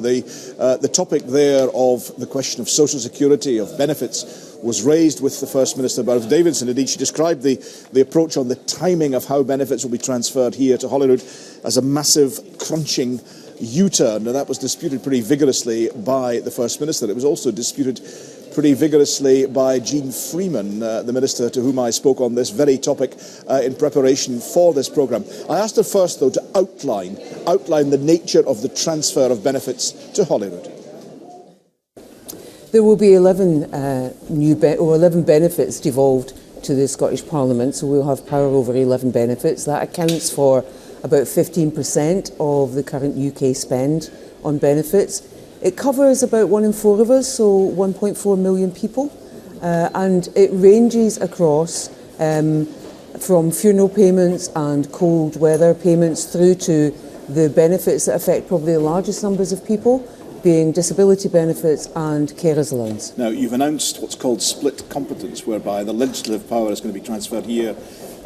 The topic there of the question of social security, of benefits, was raised with the First Minister, Beryl Davidson. Indeed, she described the approach on the timing of how benefits will be transferred here to Holyrood as a massive crunching U-turn. Now, that was disputed pretty vigorously by the First Minister. It was also disputed pretty vigorously by Jeane Freeman, the Minister to whom I spoke on this very topic in preparation for this programme. I asked her first, though, to outline the nature of the transfer of benefits to Holyrood. There will be 11 benefits devolved to the Scottish Parliament, so we'll have power over 11 benefits. That accounts for about 15% of the current UK spend on benefits. It covers about 1 in 4 of us, so 1.4 million people, and it ranges across from funeral payments and cold weather payments through to the benefits that affect probably the largest numbers of people, being disability benefits and carers allowance. Now, you've announced what's called split competence, whereby the legislative power is going to be transferred here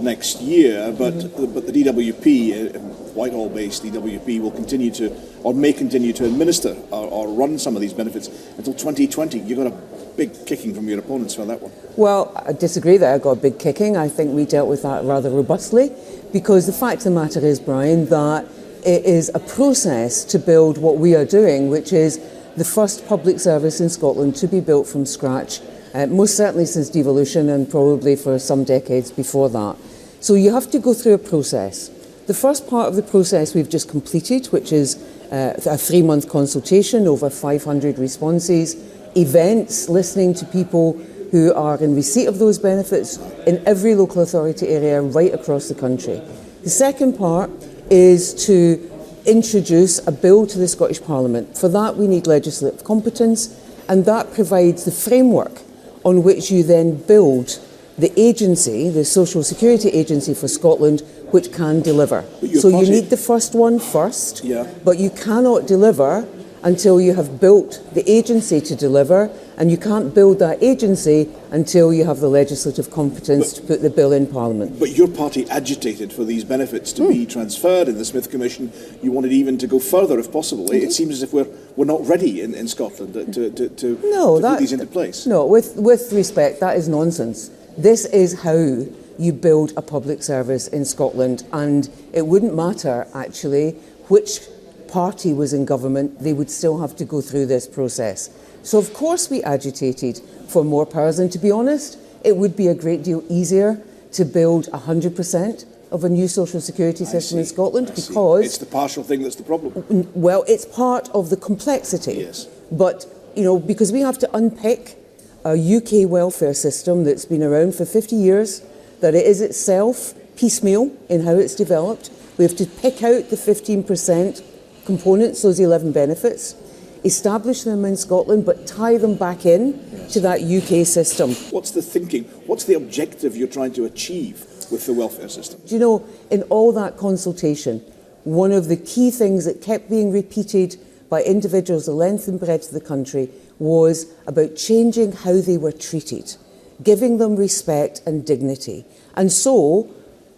next year, but the DWP, Whitehall-based DWP, will continue to, or may continue to administer or run some of these benefits until 2020. You got a big kicking from your opponents for that one. Well, I disagree that I got a big kicking. I think we dealt with that rather robustly, because the fact of the matter is, Brian, that it is a process to build what we are doing, which is the first public service in Scotland to be built from scratch, most certainly since devolution and probably for some decades before that. So you have to go through a process. The first part of the process we've just completed, which is a 3-month consultation, over 500 responses, events, listening to people who are in receipt of those benefits in every local authority area right across the country. The second part is to introduce a bill to the Scottish Parliament. For that, we need legislative competence, and that provides the framework on which you then build the agency, the Social Security Agency for Scotland, which can deliver. So you need the first one first, but you cannot deliver until you have built the agency to deliver, and you can't build that agency until you have the legislative competence to put the bill in Parliament. But your party agitated for these benefits to be transferred in the Smith Commission. You wanted even to go further if possible. It seems as if we're not ready in Scotland to put these into place. No, with respect, that is nonsense. This is how you build a public service in Scotland, and it wouldn't matter, actually, which party was in government, they would still have to go through this process. So of course we agitated for more powers, and to be honest, it would be a great deal easier to build 100% of a new social security system in Scotland, because it's the partial thing that's the problem. Well, it's part of the complexity. Yes. But, because we have to unpick a UK welfare system that's been around for 50 years, that it is itself piecemeal in how it's developed. We have to pick out the 15% components, those 11 benefits, establish them in Scotland, but tie them back in to that UK system. What's the thinking? What's the objective you're trying to achieve with the welfare system? In all that consultation, one of the key things that kept being repeated by individuals the length and breadth of the country was about changing how they were treated, giving them respect and dignity. And so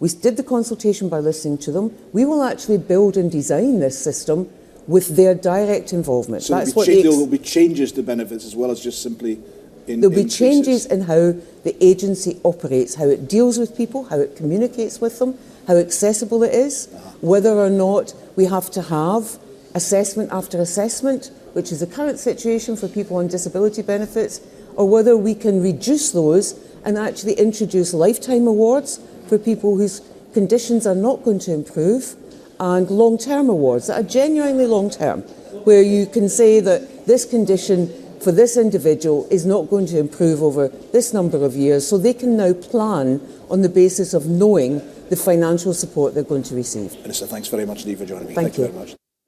we did the consultation by listening to them. We will actually build and design this system with their direct involvement. So there will be changes to benefits as well as just simply there'll be changes in how the agency operates, how it deals with people, how it communicates with them, how accessible it is, whether or not we have to have assessment after assessment, which is the current situation for people on disability benefits, or whether we can reduce those and actually introduce lifetime awards for people whose conditions are not going to improve, and long-term awards that are genuinely long-term, where you can say that this condition for this individual is not going to improve over this number of years, so they can now plan on the basis of knowing the financial support they're going to receive. Minister, thanks very much indeed for joining me. Thank you very much.